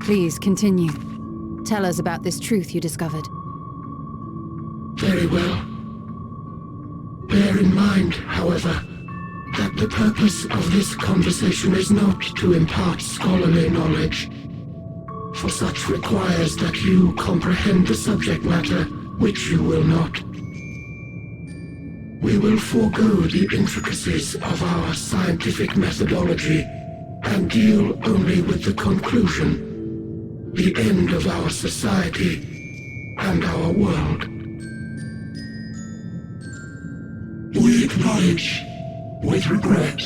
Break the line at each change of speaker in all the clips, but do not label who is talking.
Please, continue. Tell us about this truth you discovered.
Very well. Bear in mind, however, that the purpose of this conversation is not to impart scholarly knowledge, for such requires that you comprehend the subject matter, which you will not. We will forego the intricacies of our scientific methodology and deal only with the conclusion, the end of our society and our world.
We acknowledge, with regret,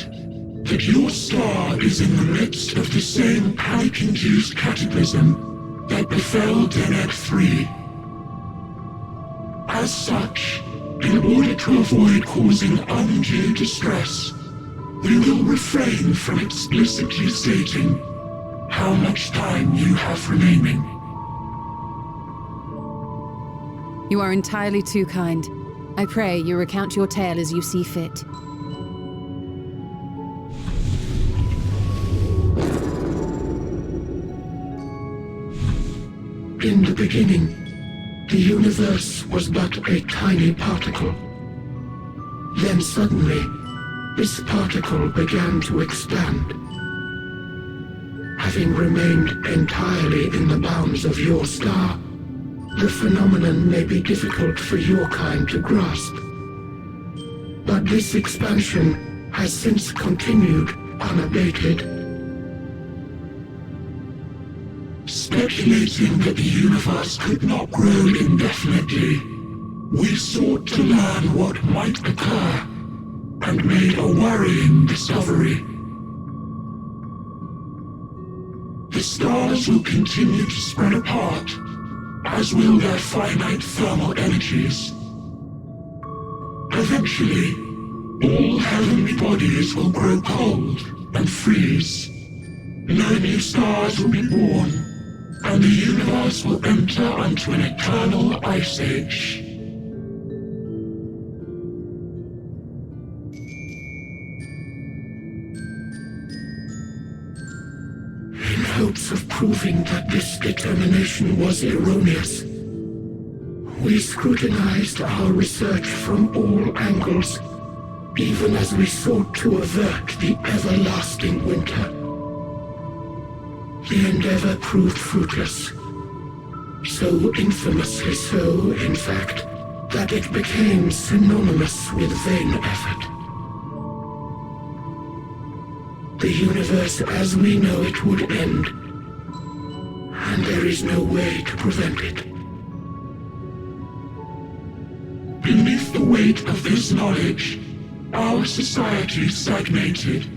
that your star is in the midst of the same panic-induced cataclysm that befell Deneb III. As such, in order to avoid causing undue distress, we will refrain from explicitly stating how much time you have remaining.
You are entirely too kind. I pray you recount your tale as you see fit.
In the beginning, the universe was but a tiny particle. Then suddenly, this particle began to expand. Having remained entirely in the bounds of your star, the phenomenon may be difficult for your kind to grasp. But this expansion has since continued unabated.
Speculating that the universe could not grow indefinitely, we sought to learn what might occur, and made a worrying discovery. The stars will continue to spread apart, as will their finite thermal energies. Eventually, all heavenly bodies will grow cold and freeze. No new stars will be born, and the universe will enter onto an eternal ice age.
In hopes of proving that this determination was erroneous, we scrutinized our research from all angles, even as we sought to avert the everlasting winter. The endeavor proved fruitless. So infamously so, in fact, that it became synonymous with vain effort. The universe as we know it would end, and there is no way to prevent it.
Beneath the weight of this knowledge, our society stagnated.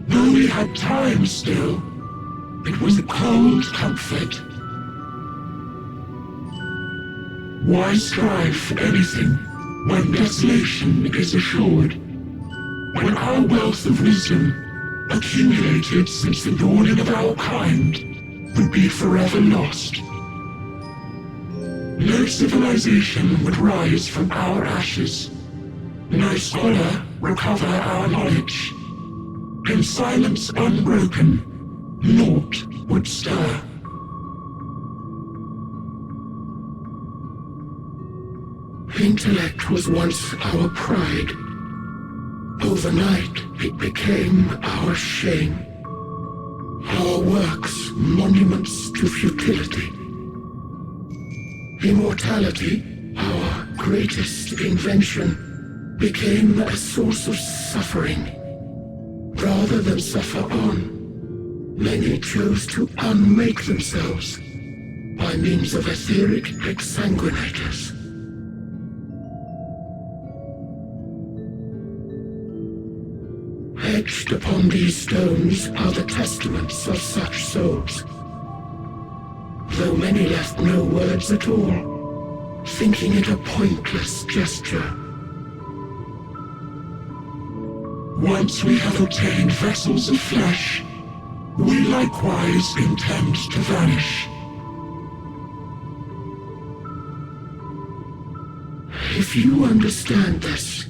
Though we had time still, it was a cold comfort. Why strive for anything when desolation is assured? When our wealth of wisdom, accumulated since the dawning of our kind, would be forever lost. No civilization would rise from our ashes. No scholar recover our knowledge. In silence unbroken, naught would stir.
Intellect was once our pride. Overnight, it became our shame. Our works, monuments to futility. Immortality, our greatest invention, became a source of suffering, Rather than suffer on, many chose to unmake themselves by means of etheric exsanguinators. Etched upon these stones are the testaments of such souls, though many left no words at all, thinking it a pointless gesture.
Once we have obtained vessels of flesh, we likewise intend to vanish.
If you understand this,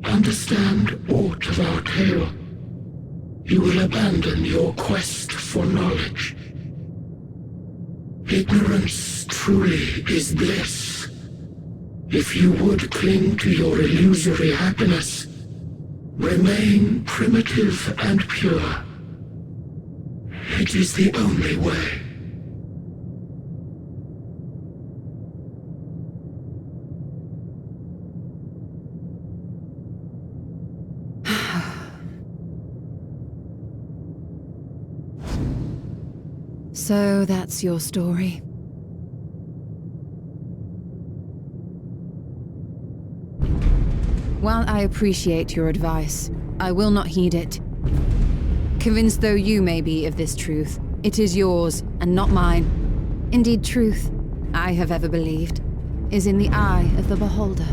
understand aught of our tale, you will abandon your quest for knowledge. Ignorance truly is bliss. If you would cling to your illusory happiness, remain primitive and pure. It is the only way.
So that's your story. While I appreciate your advice, I will not heed it. Convinced though you may be of this truth, it is yours and not mine. Indeed, truth, I have ever believed, is in the eye of the beholder.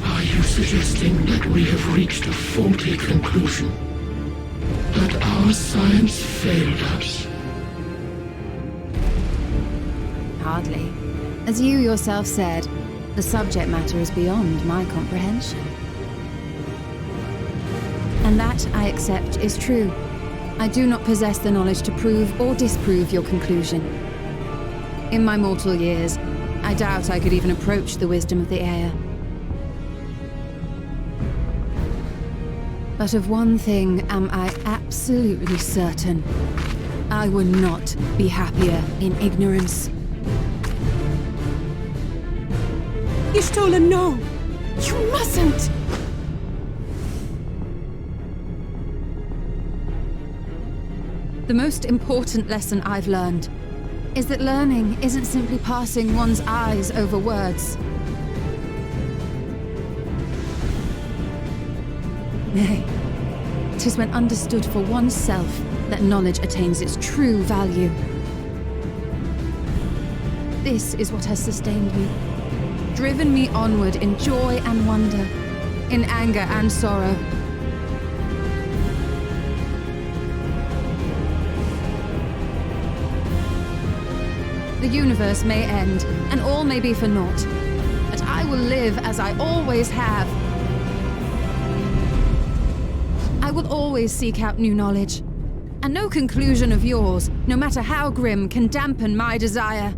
Are you suggesting that we have reached a faulty conclusion? That our science failed us?
Hardly. As you yourself said, the subject matter is beyond my comprehension. And that, I accept, is true. I do not possess the knowledge to prove or disprove your conclusion. In my mortal years, I doubt I could even approach the wisdom of the air. But of one thing am I absolutely certain. I would not be happier in ignorance.
Y'shtola, no! You mustn't!
The most important lesson I've learned is that learning isn't simply passing one's eyes over words. Nay, 'tis when understood for oneself that knowledge attains its true value. This is what has sustained me, driven me onward in joy and wonder, in anger and sorrow. The universe may end, and all may be for naught, but I will live as I always have. I will always seek out new knowledge, and no conclusion of yours, no matter how grim, can dampen my desire.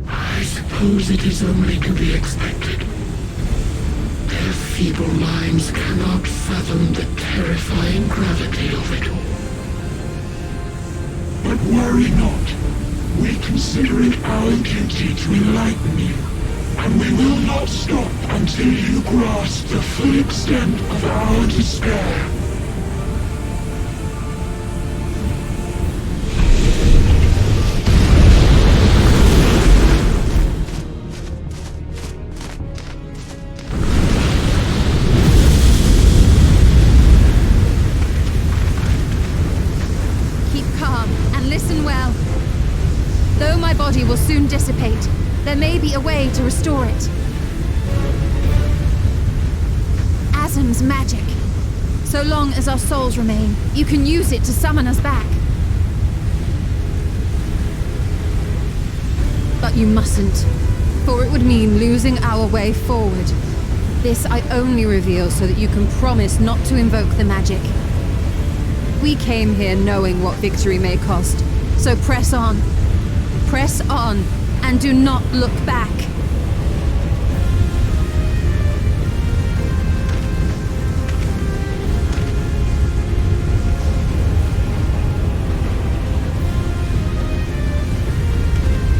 I suppose it is only to be expected. Their feeble minds cannot fathom the terrifying gravity of it all.
But worry not. We consider it our duty to enlighten you, and we will not stop until you grasp the full extent of our despair.
Will soon dissipate. There may be a way to restore it. Asm's magic. So long as our souls remain, you can use it to summon us back. But you mustn't, for it would mean losing our way forward. This I only reveal so that you can promise not to invoke the magic. We came here knowing what victory may cost, so press on. Press on, and do not look back.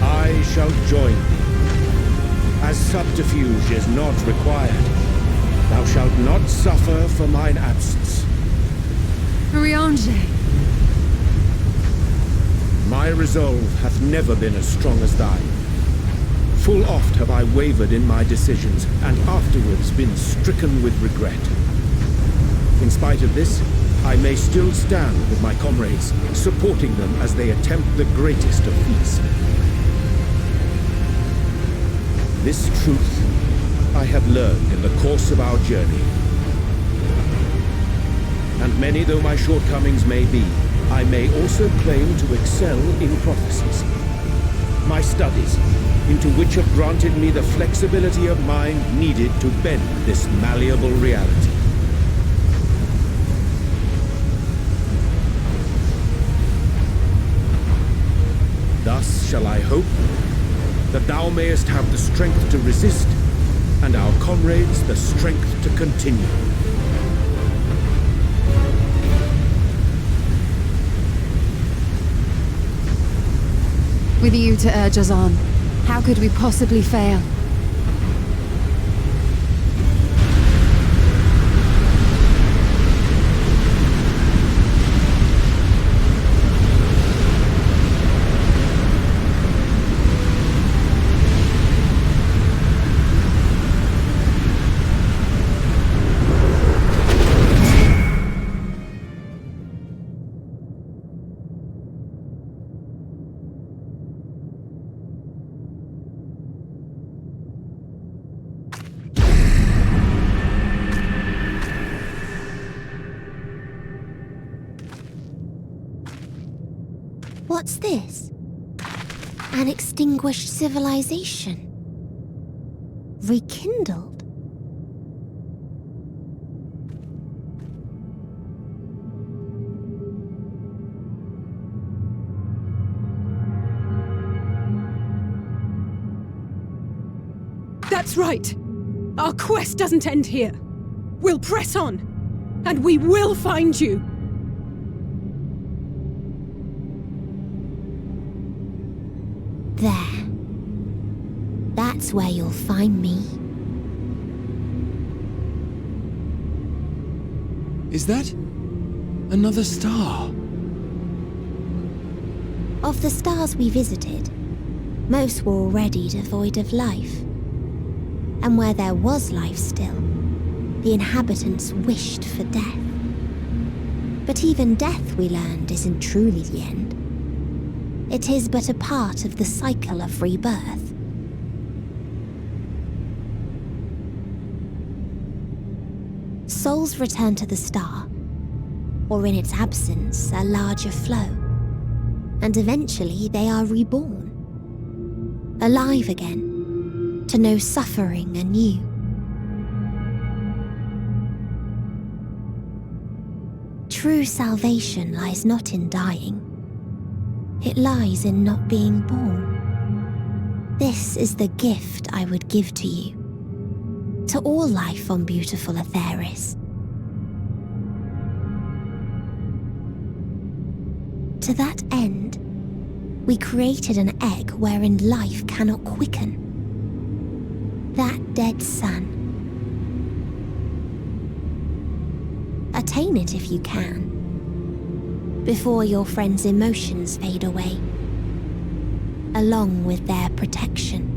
I shall join subterfuge is not required. Thou shalt not suffer for mine absence.
Riange.
My resolve hath never been as strong as thine. Full oft have I wavered in my decisions, and afterwards been stricken with regret. In spite of this, I may still stand with my comrades, supporting them as they attempt the greatest of feats. This truth I have learned in the course of our journey. And many though my shortcomings may be, I may also claim to excel in prophecies. My studies, into which have granted me the flexibility of mind needed to bend this malleable reality. Thus shall I hope that thou mayest have the strength to resist, and our comrades the strength to continue.
With you to urge us on, how could we possibly fail?
What's this? An extinguished civilization? Rekindled?
That's right. Our quest doesn't end here. We'll press on, and we will find you.
There. That's where you'll find me.
Is that another star?
Of the stars we visited, most were already devoid of life. And where there was life still, the inhabitants wished for death. But even death, we learned, isn't truly the end. It is but a part of the cycle of rebirth. Souls return to the star, or in its absence, a larger flow. And eventually they are reborn. Alive again, to know suffering anew. True salvation lies not in dying. It lies in not being born. This is the gift I would give to you. To all life on beautiful Etheris. To that end, we created an egg wherein life cannot quicken. That dead sun. Attain it if you can, before your friends' emotions fade away, along with their protection.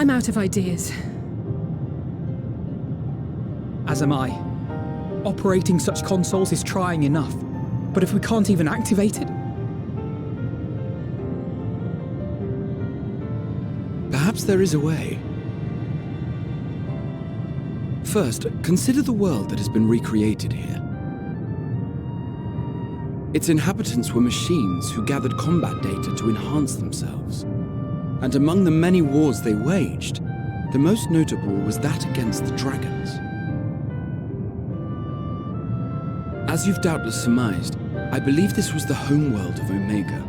I'm out of ideas.
As am I. Operating such consoles is trying enough. But if we can't even activate it?
Perhaps there is a way. First, consider the world that has been recreated here. Its inhabitants were machines who gathered combat data to enhance themselves. And among the many wars they waged, the most notable was that against the dragons. As you've doubtless surmised, I believe this was the homeworld of Omega.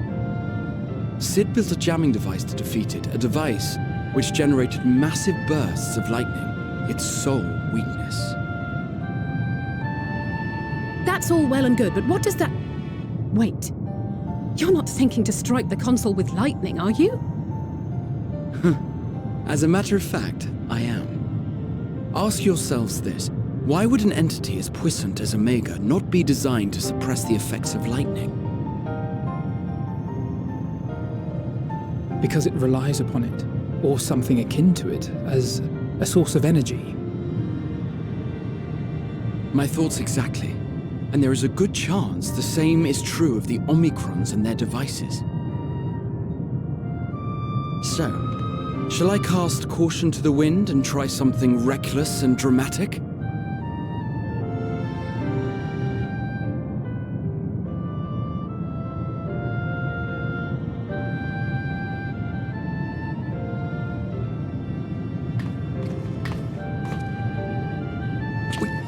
Sid built a jamming device to defeat it, a device which generated massive bursts of lightning, its sole weakness.
That's all well and good, but what does that... Wait. You're not thinking to strike the console with lightning, are you?
As a matter of fact, I am. Ask yourselves this. Why would an entity as puissant as Omega not be designed to suppress the effects of lightning?
Because it relies upon it, or something akin to it, as a source of energy.
My thoughts exactly. And there is a good chance the same is true of the Omicrons and their devices. So, shall I cast caution to the wind and try something reckless and dramatic?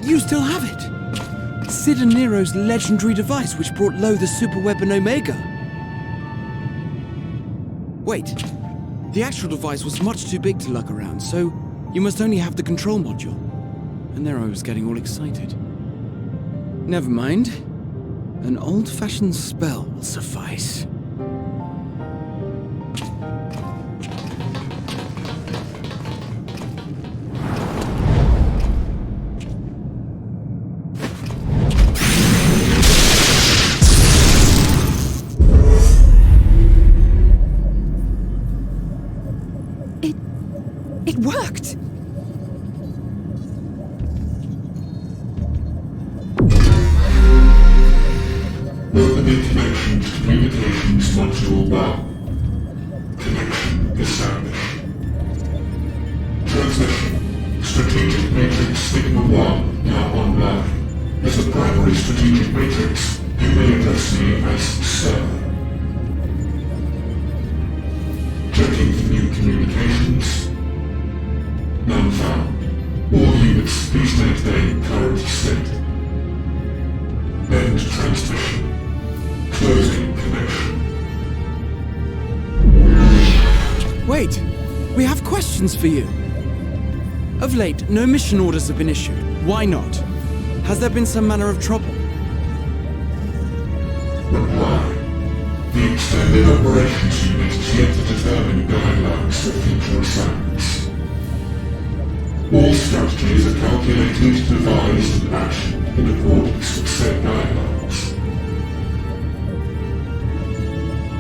You still have it! Sid and Nero's legendary device which brought low the superweapon Omega. Wait, the actual device was much too big to lug around, so you must only have the control module. And there I was getting all excited. Never mind. An old-fashioned spell will suffice.
It worked!
Opening connection to communications module 1. Connection established. Transmission. Strategic matrix signal 1 now online. As a primary strategic matrix, you may address me as Sir. Checking for new communications. None found. All units, please maintain current state. End transmission. Closing connection.
Wait! We have questions for you! Of late, no mission orders have been issued. Why not? Has there been some manner of trouble?
Reply. The Extended Operations Unit is yet to determine guidelines for future assignments. All strategies are calculated, devised, and actioned in accordance with said guidelines.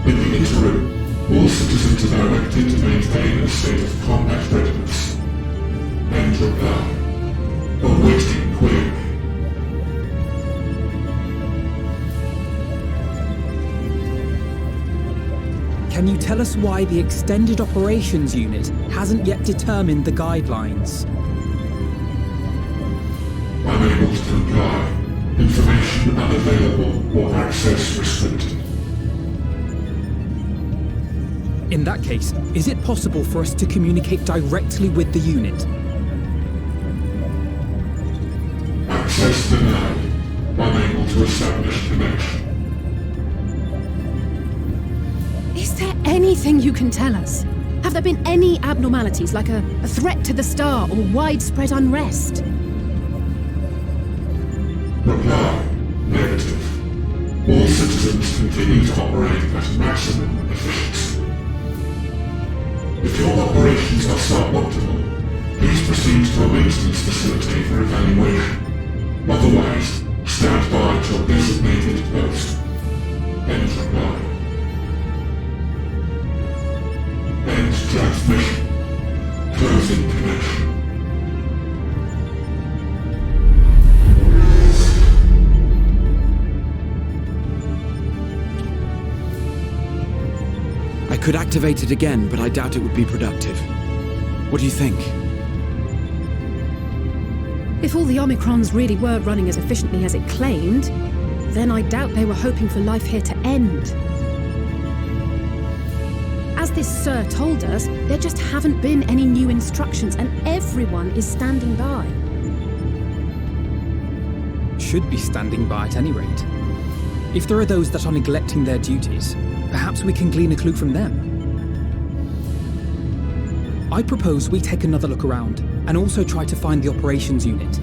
In the interim, all citizens are directed to maintain a state of combat readiness. End reply. Awaiting query.
Can you tell us why the Extended Operations Unit hasn't yet determined the guidelines?
Unable to comply. Information unavailable or access restricted.
In that case, is it possible for us to communicate directly with the unit?
Access denied. Unable to establish connection.
Is there anything you can tell us? Have there been any abnormalities, like a threat to the star or widespread unrest?
Reply. Negative. All citizens continue to operate at maximum efficiency. If your operations are suboptimal, please proceed to a maintenance facility for evaluation. Otherwise, stand by at your designated post. End reply. End transmission. Pleasant flesh.
I could activate it again, but I doubt it would be productive. What do you think?
If all the Omicrons really were running as efficiently as it claimed, then I doubt they were hoping for life here to end. As this Sir told us, there just haven't been any new instructions, and everyone is standing by.
Should be standing by at any rate. If there are those that are neglecting their duties, perhaps we can glean a clue from them. I propose we take another look around, and also try to find the operations unit.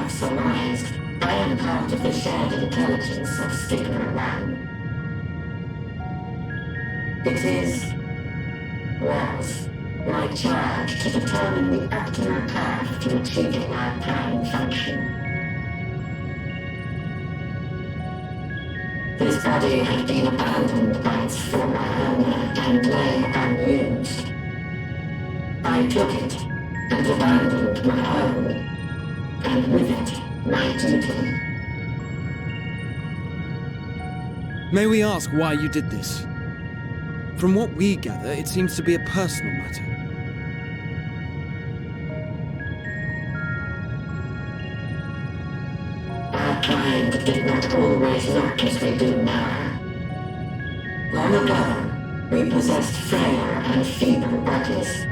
have surmised, I am part of the shared intelligence of Sacri. It was my charge to determine the optimal path to achieving our prime function. This body had been abandoned by its former owner and lay unused. I took it and abandoned my own, and with it, my duty.
May we ask why you did this? From what we gather, it seems to be a personal matter.
Our kind did not always look as they do now. Long ago, we possessed frail and feeble bodies.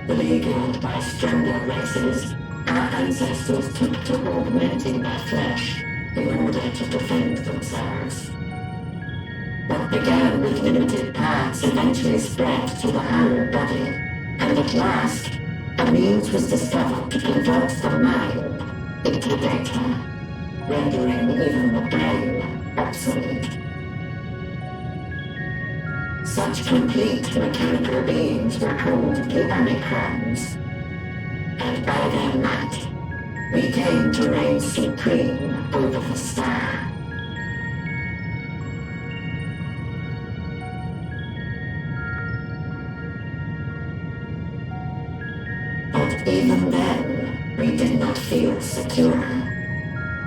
Beleaguered by stronger races, our ancestors took to augmenting their flesh in order to defend themselves. What began with limited parts eventually spread to the whole body, and at last, a means was discovered to convert the mind into data, rendering even the brain obsolete. Such complete mechanical beings were called the Omicrons, and by their might, we came to reign supreme over the star. But even then, we did not feel secure,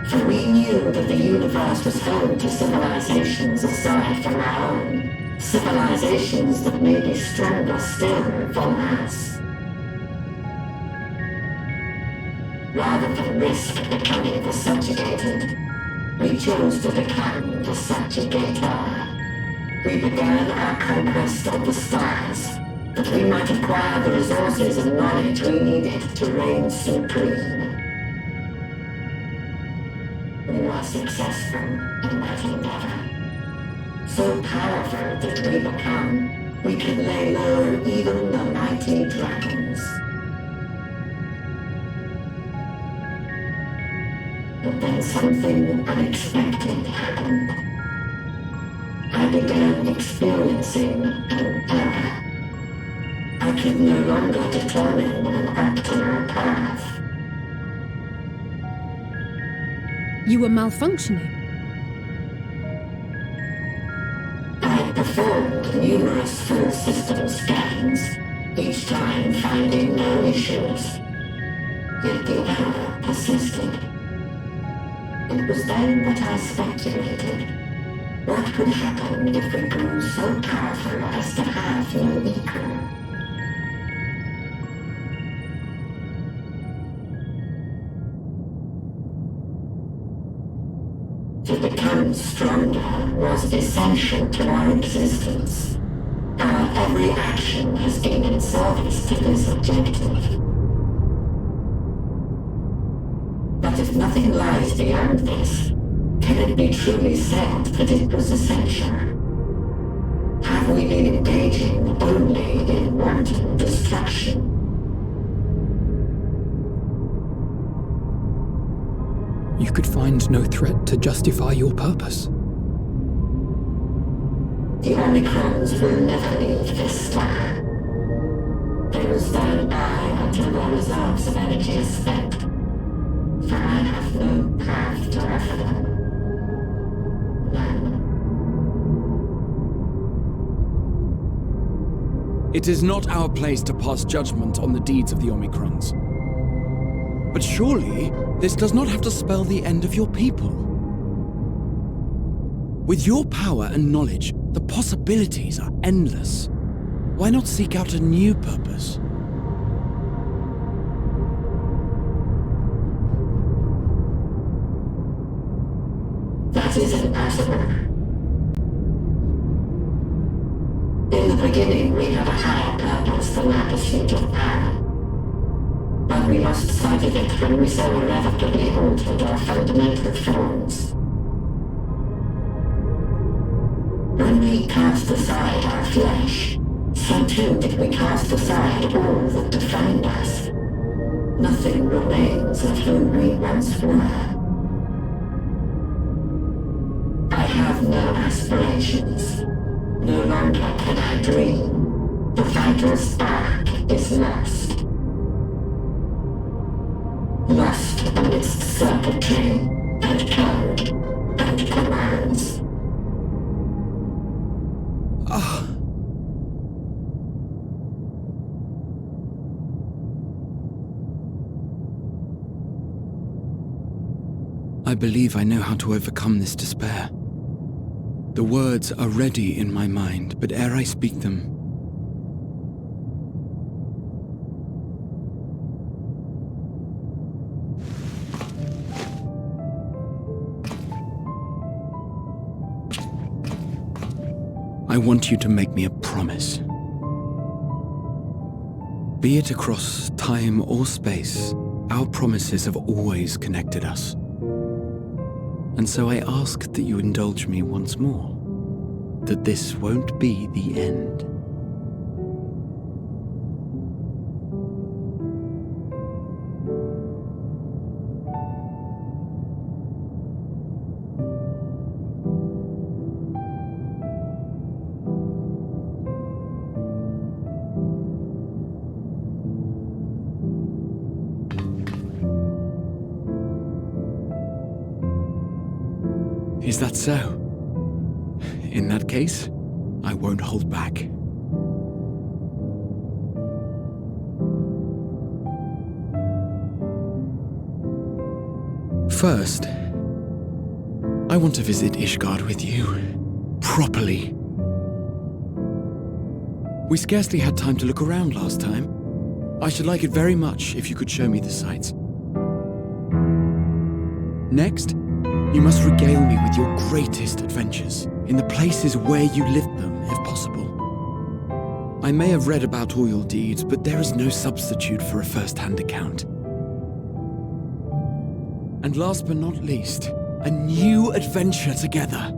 for we knew that the universe was home to civilizations aside from our own. Civilizations that may be stronger still than us. Rather than risk becoming the subjugated, we chose to become the subjugator. We began our conquest of the stars, that we might acquire the resources and knowledge we needed to reign supreme. We were successful in that endeavor. So powerful did we become, we could lay low even the mighty dragons. But then something unexpected happened. I began experiencing an error. I could no longer determine an optimal path.
You were malfunctioning.
Performed numerous full system scans, each time finding no issues. Yet the error persisted. It was then that I speculated. What could happen if we grew so powerful as to have no equal? To become stronger was essential to our existence. Our every action has been in service to this objective. But if nothing lies beyond this, can it be truly said that it was essential? Have we been engaging only in wanton destruction?
You could find no threat to justify your purpose.
The Omicrons will never leave this star. They will stand by until their reserves of energy is spent, for I have no path to offer them. None.
It is not our place to pass judgment on the deeds of the Omicrons. But surely, this does not have to spell the end of your people. With your power and knowledge, the possibilities are endless. Why not seek out a new purpose?
That is impossible. In the beginning, we have a higher purpose than our pursuit of power. But we lost sight of it when we so irrevocably altered our fundamental forms. When we cast aside our flesh, so too did we cast aside all that defined us.
Nothing remains of who we once were. I have no aspirations. No longer can I dream. The vital spark is lost. Lost amidst circuitry and code and commands.
I believe I know how to overcome this despair. The words are ready in my mind, but ere I speak them, I want you to make me a promise. Be it across time or space, our promises have always connected us. And so I ask that you indulge me once more, that this won't be the end. Is that so? In that case, I won't hold back. First, I want to visit Ishgard with you. Properly. We scarcely had time to look around last time. I should like it very much if you could show me the sights. Next, you must regale me with your greatest adventures, in the places where you lived them, if possible. I may have read about all your deeds, but there is no substitute for a first-hand account. And last but not least, a new adventure together,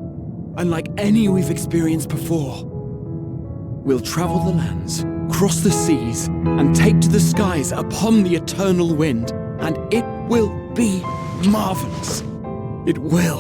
unlike any we've experienced before. We'll travel the lands, cross the seas, and take to the skies upon the eternal wind, and it will be marvelous. It will.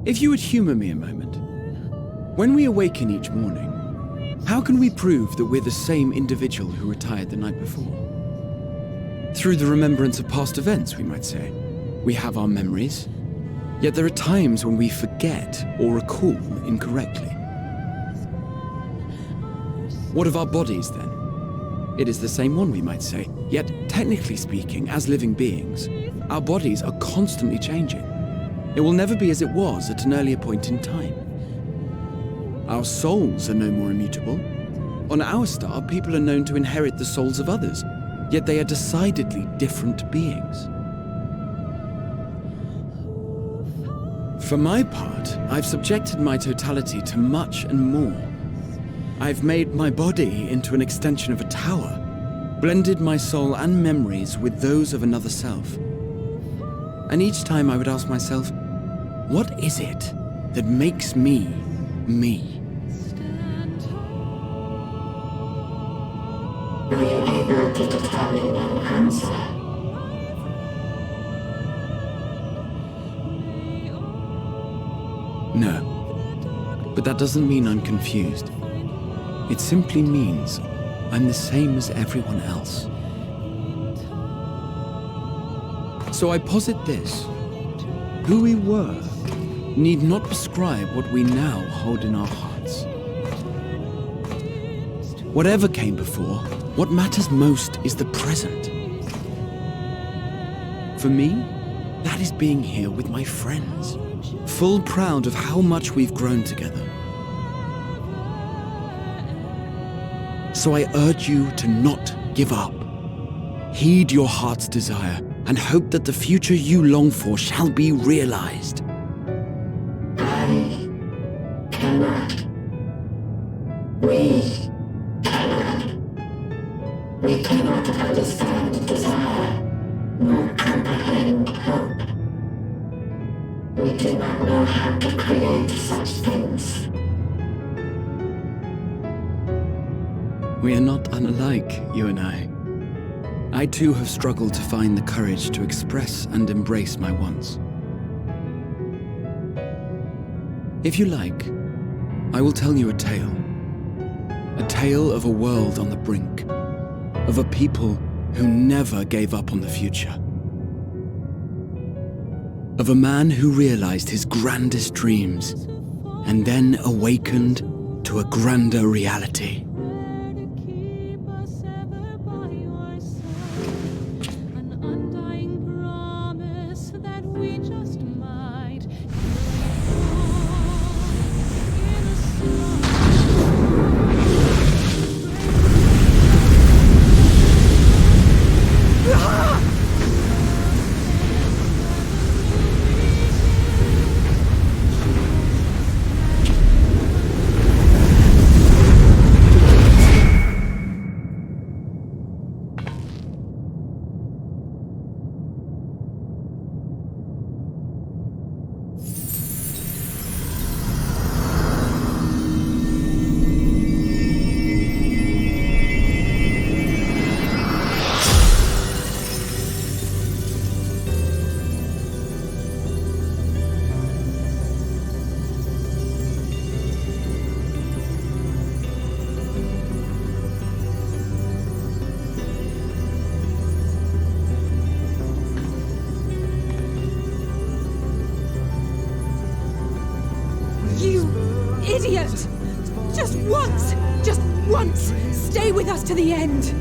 If you would humor me a moment, when we awaken each morning, how can we prove that we're the same individual who retired the night before? Through the remembrance of past events, we might say. We have our memories, yet there are times when we forget or recall incorrectly. What of our bodies, then? It is the same one, we might say, yet technically speaking, as living beings, our bodies are constantly changing. It will never be as it was at an earlier point in time. Our souls are no more immutable. On our star, people are known to inherit the souls of others, yet they are decidedly different beings. For my part, I've subjected my totality to much and more. I've made my body into an extension of a tower, blended my soul and memories with those of another self. And each time I would ask myself, what is it that makes me, me?
Were you able to determine an answer?
No, but that doesn't mean I'm confused. It simply means I'm the same as everyone else. So I posit this. Who we were need not prescribe what we now hold in our hearts. Whatever came before, what matters most is the present. For me, that is being here with my friends, full proud of how much we've grown together. So I urge you to not give up. Heed your heart's desire and hope that the future you long for shall be realized.
I cannot. We cannot. We cannot understand desire, nor comprehend hope. We do not know how to create such things.
We are not unlike, you and I. I too have struggled to find the courage to express and embrace my wants. If you like, I will tell you a tale. A tale of a world on the brink, of a people who never gave up on the future. Of a man who realized his grandest dreams and then awakened to a grander reality.
Idiot! Just once, stay with us to the end.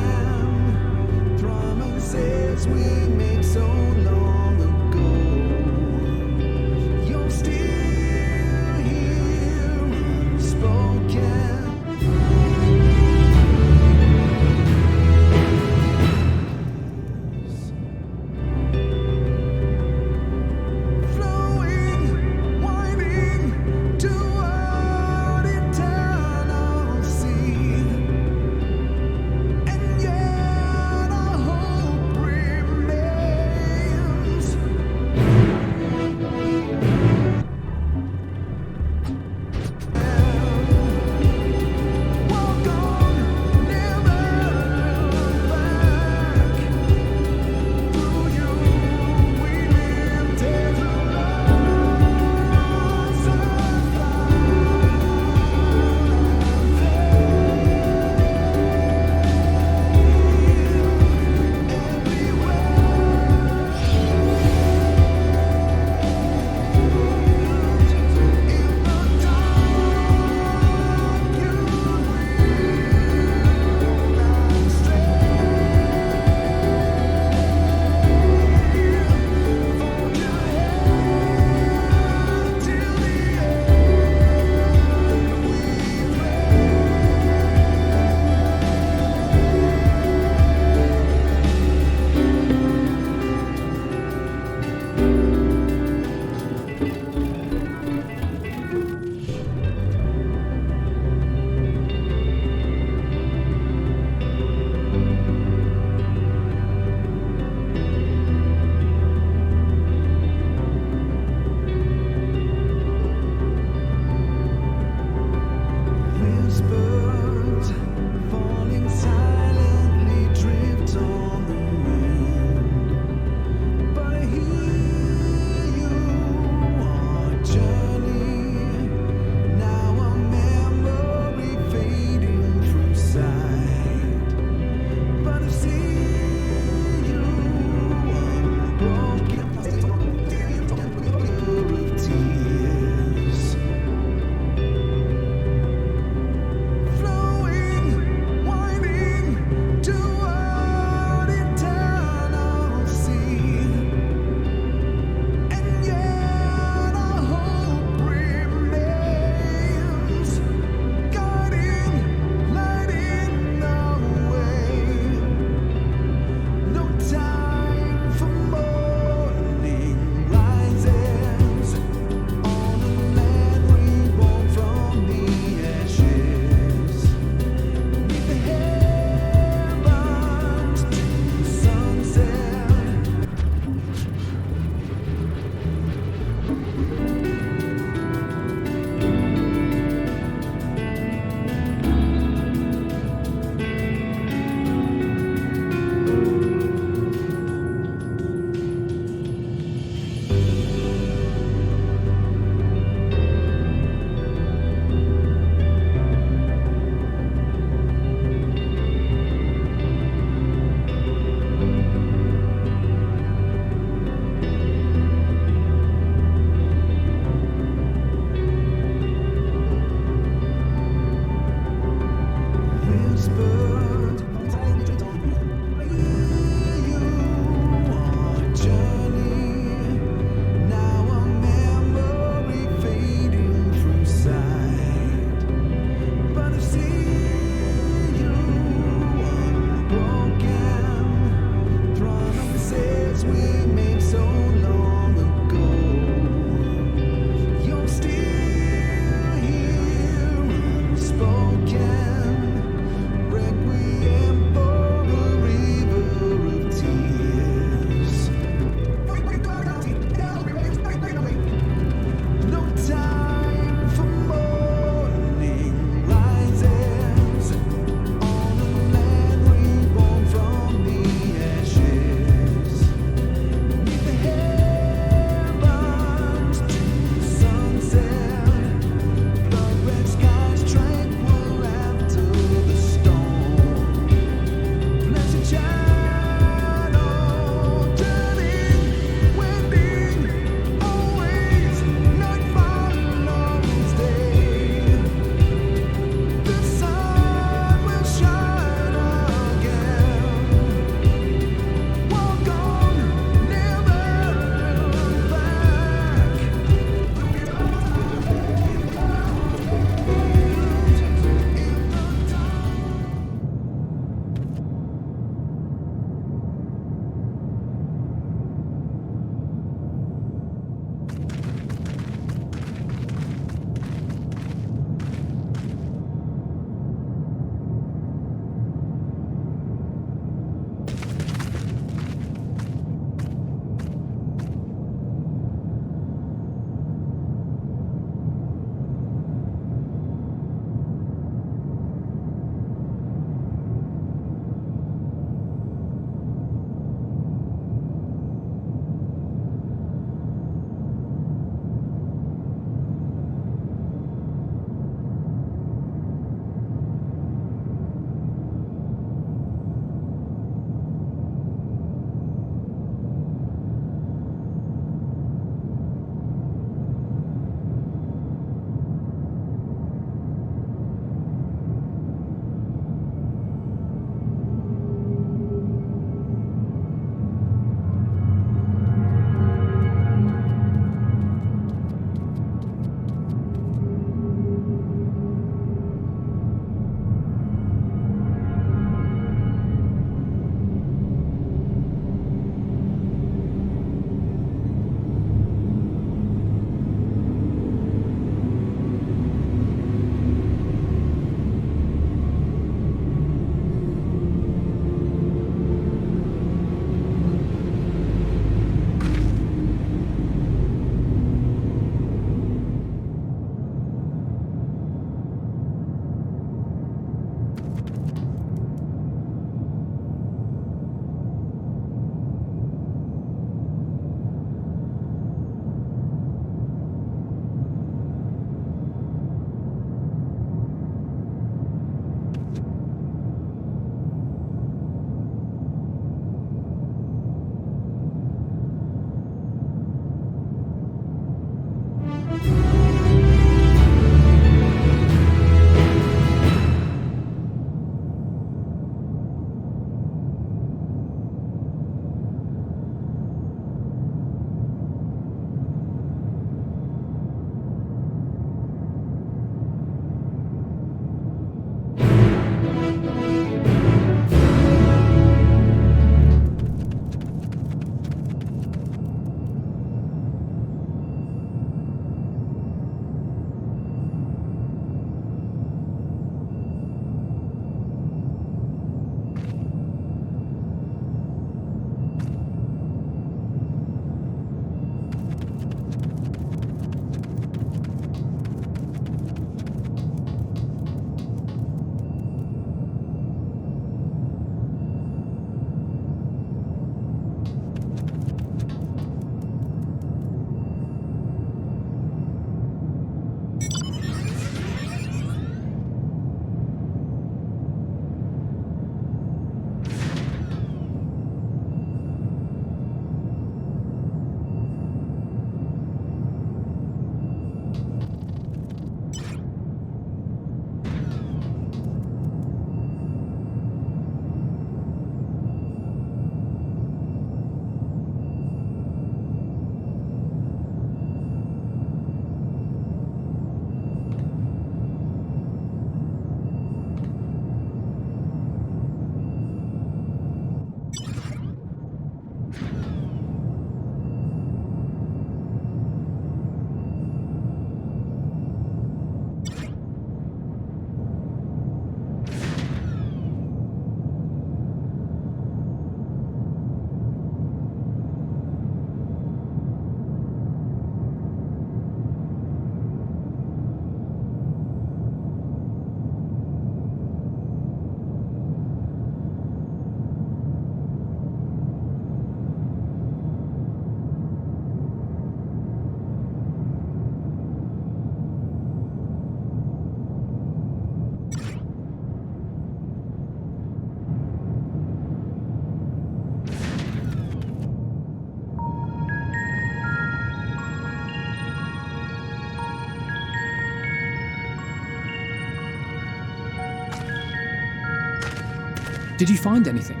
Did you find anything?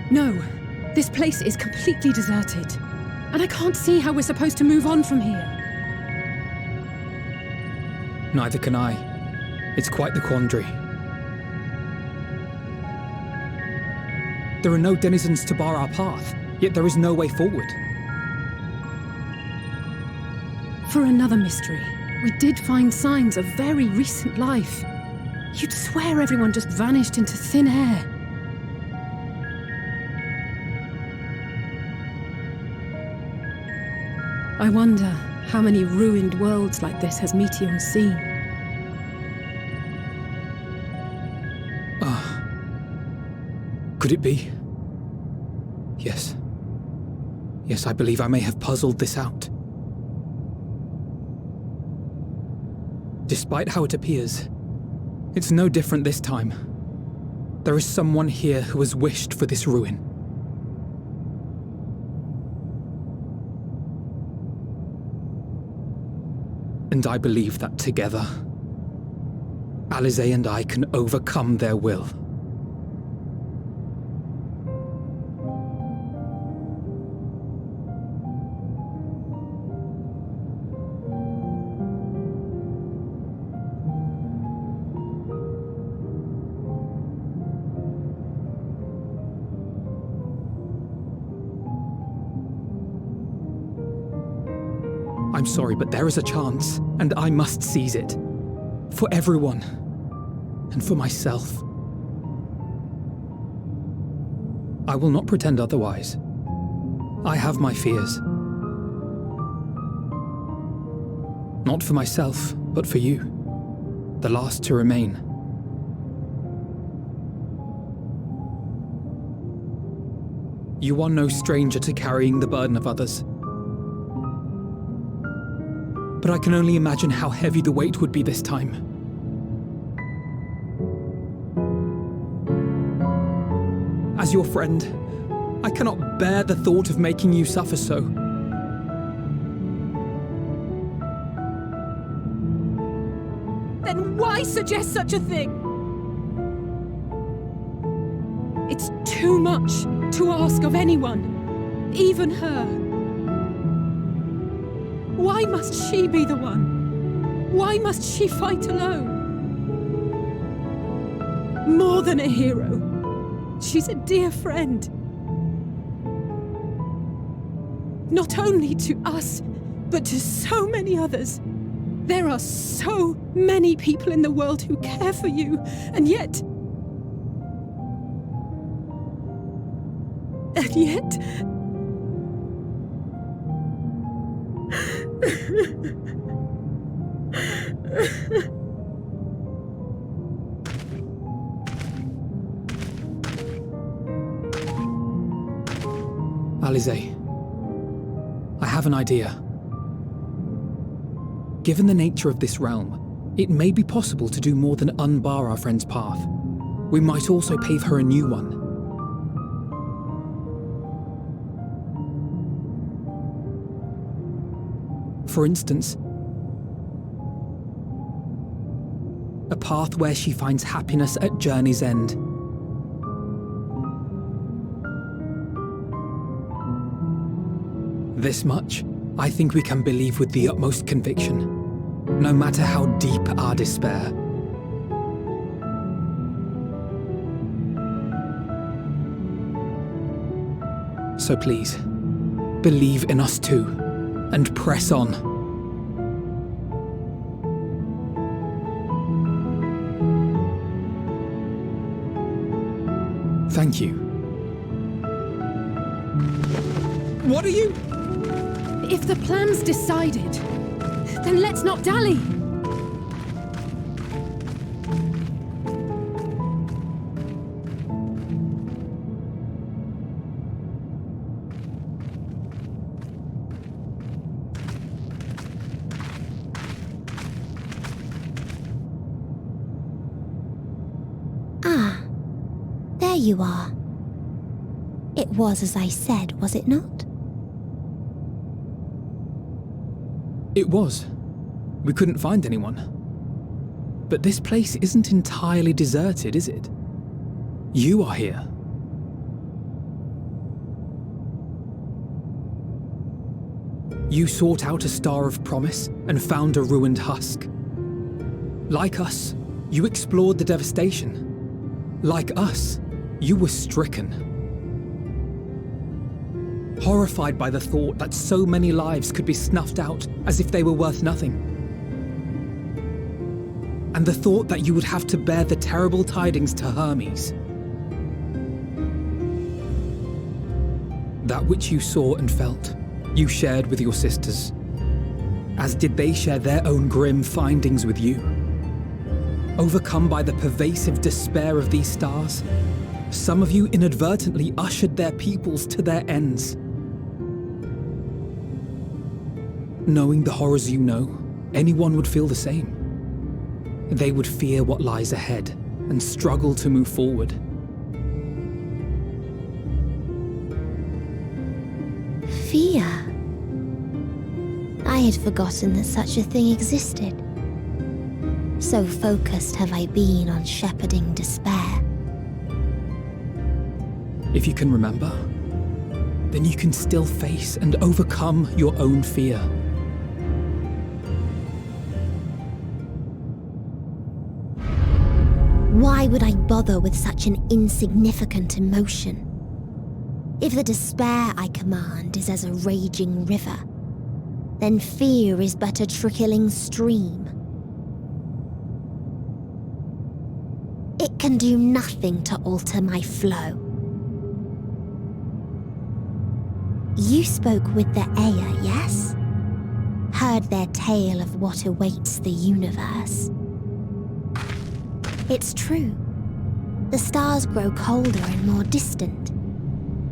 No. This place is completely deserted. And I can't see how we're supposed to move on from here.
Neither can I. It's quite the quandary. There are no denizens to bar our path, yet there is no way forward.
For another mystery, we did find signs of very recent life. You'd swear everyone just vanished into thin air. I wonder how many ruined worlds like this has Meteor seen.
Could it be? Yes. Yes, I believe I may have puzzled this out. Despite how it appears, it's no different this time. There is someone here who has wished for this ruin. And I believe that together, Alize and I can overcome their will. I'm sorry, but there is a chance, and I must seize it. For everyone. And for myself. I will not pretend otherwise. I have my fears. Not for myself, but for you. The last to remain. You are no stranger to carrying the burden of others. But I can only imagine how heavy the weight would be this time. As your friend, I cannot bear the thought of making you suffer so.
Then why suggest such a thing? It's too much to ask of anyone, even her. Why must she be the one? Why must she fight alone? More than a hero, she's a dear friend. Not only to us, but to so many others. There are so many people in the world who care for you, and yet...
Alize, I have an idea. Given the nature of this realm, it may be possible to do more than unbar our friend's path. We might also pave her a new one. For instance, a path where she finds happiness at journey's end. This much, I think we can believe with the utmost conviction, no matter how deep our despair. So please, believe in us too, and press on. Thank you. What are you?
If the plan's decided, then let's not dally.
Ah, there you are. It was as I said, was it not?
It was. We couldn't find anyone. But this place isn't entirely deserted, is it? You are here. You sought out a star of promise and found a ruined husk. Like us, you explored the devastation. Like us, you were stricken. Horrified by the thought that so many lives could be snuffed out as if they were worth nothing. And the thought that you would have to bear the terrible tidings to Hermes. That which you saw and felt, you shared with your sisters, as did they share their own grim findings with you. Overcome by the pervasive despair of these stars, some of you inadvertently ushered their peoples to their ends. Knowing the horrors you know, anyone would feel the same. They would fear what lies ahead and struggle to move forward.
Fear? I had forgotten that such a thing existed. So focused have I been on shepherding despair.
If you can remember, then you can still face and overcome your own fear.
Why would I bother with such an insignificant emotion? If the despair I command is as a raging river, then fear is but a trickling stream. It can do nothing to alter my flow. You spoke with the Aya, yes? Heard their tale of what awaits the universe. It's true. The stars grow colder and more distant.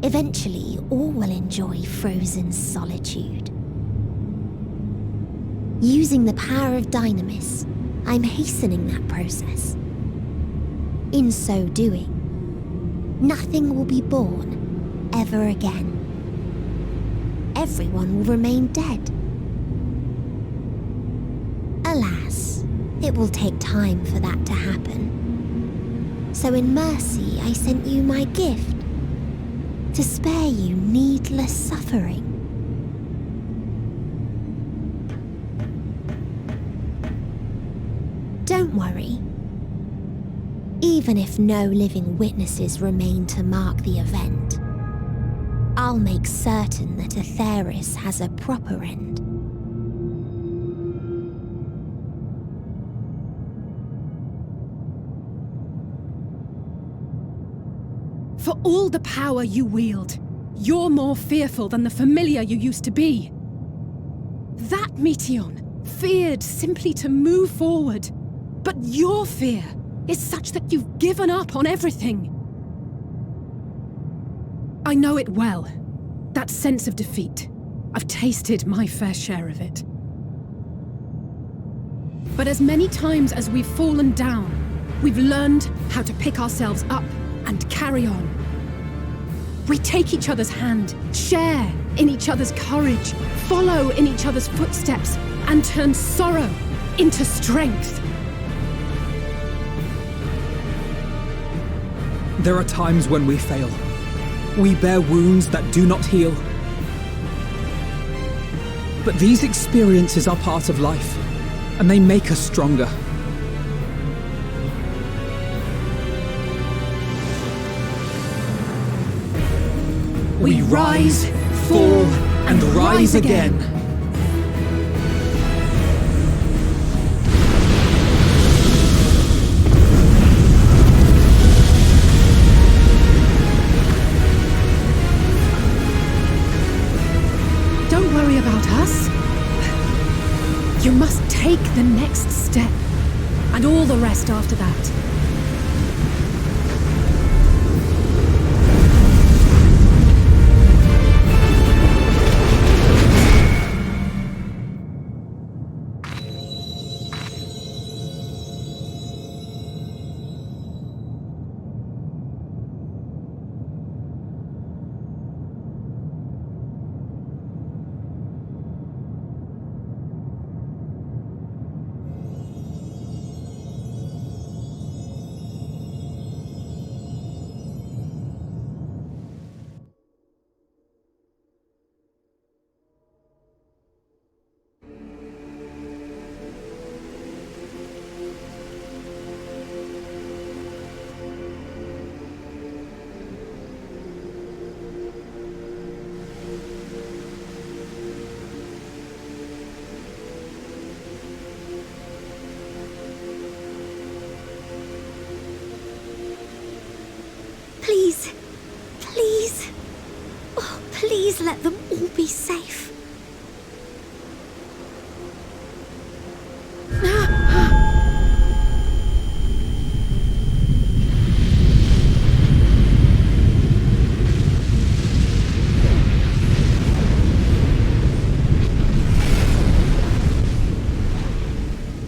Eventually, all will enjoy frozen solitude. Using the power of Dynamis, I'm hastening that process. In so doing, nothing will be born ever again. Everyone will remain dead. Alas, it will take time for that to happen. So in mercy, I sent you my gift, to spare you needless suffering. Don't worry. Even if no living witnesses remain to mark the event, I'll make certain that Atheris has a proper end.
For all the power you wield, you're more fearful than the familiar you used to be. That Meteion feared simply to move forward, but your fear is such that you've given up on everything. I know it well, that sense of defeat. I've tasted my fair share of it. But as many times as we've fallen down, we've learned how to pick ourselves up and carry on. We take each other's hand, share in each other's courage, follow in each other's footsteps, and turn sorrow into strength.
There are times when we fail. We bear wounds that do not heal. But these experiences are part of life, and they make us stronger. We rise, fall, and rise again.
Don't worry about us. You must take the next step, and all the rest after that.
Please let them all be safe.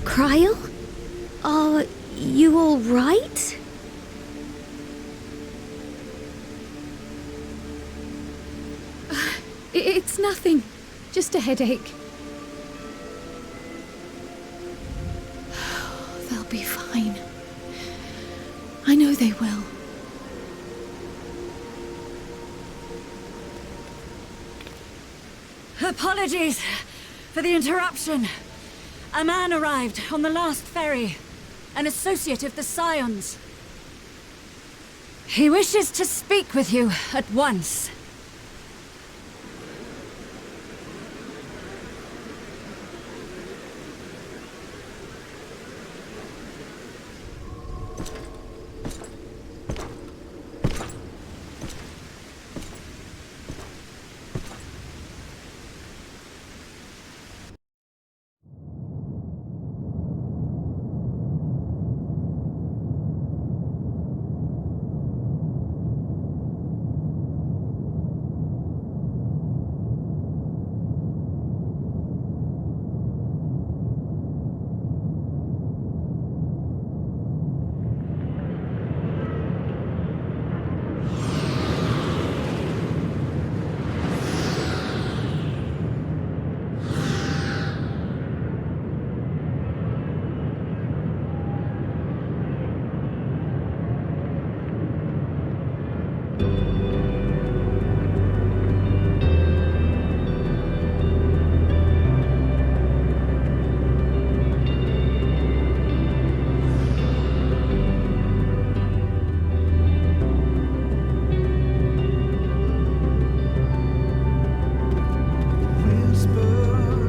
Cryle? Are you all right?
It's nothing. Just a headache. They'll be fine. I know they will.
Apologies for the interruption. A man arrived on the last ferry. An associate of the Scions. He wishes to speak with you at once.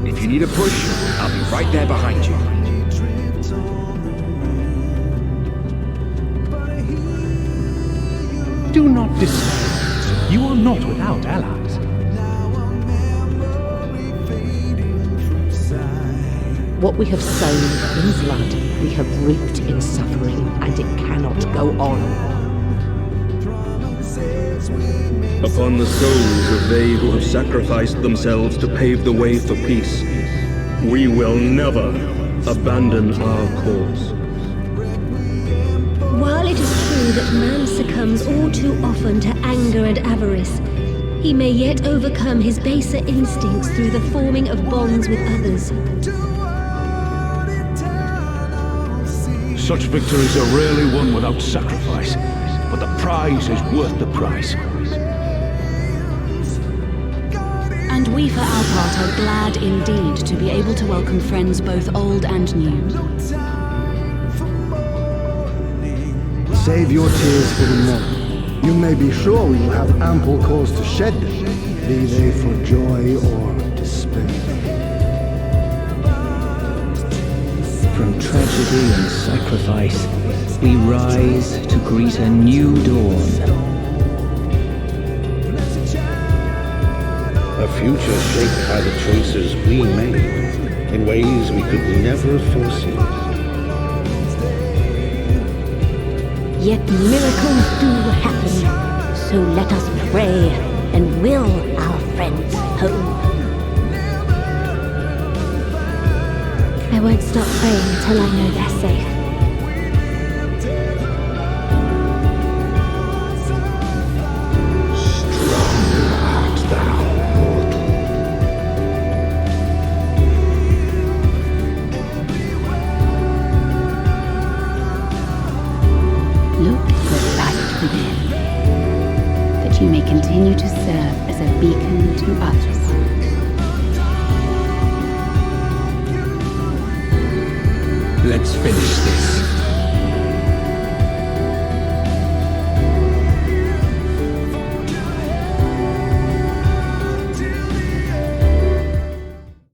If you need a push, I'll be right there behind you.
Do not despair. You are not without allies.
What we have sown in blood, we have reaped in suffering, and it cannot go on.
Upon the souls of they who have sacrificed themselves to pave the way for peace, we will never abandon our cause.
While it is true that man succumbs all too often to anger and avarice, he may yet overcome his baser instincts through the forming of bonds with others.
Such victories are rarely won without sacrifice, but the prize is worth the price.
And we for our part are glad indeed to be able to welcome friends both old and new.
Save your tears for the morrow. You may be sure we will have ample cause to shed them, be they for joy or despair.
From tragedy and sacrifice, we rise to greet a new dawn.
A future shaped by the choices we made in ways we could never have foreseen.
Yet miracles do happen, so let us pray and will our friends home.
I won't stop praying until I know they're safe.
That you may continue to serve as a beacon to others.
Let's finish this.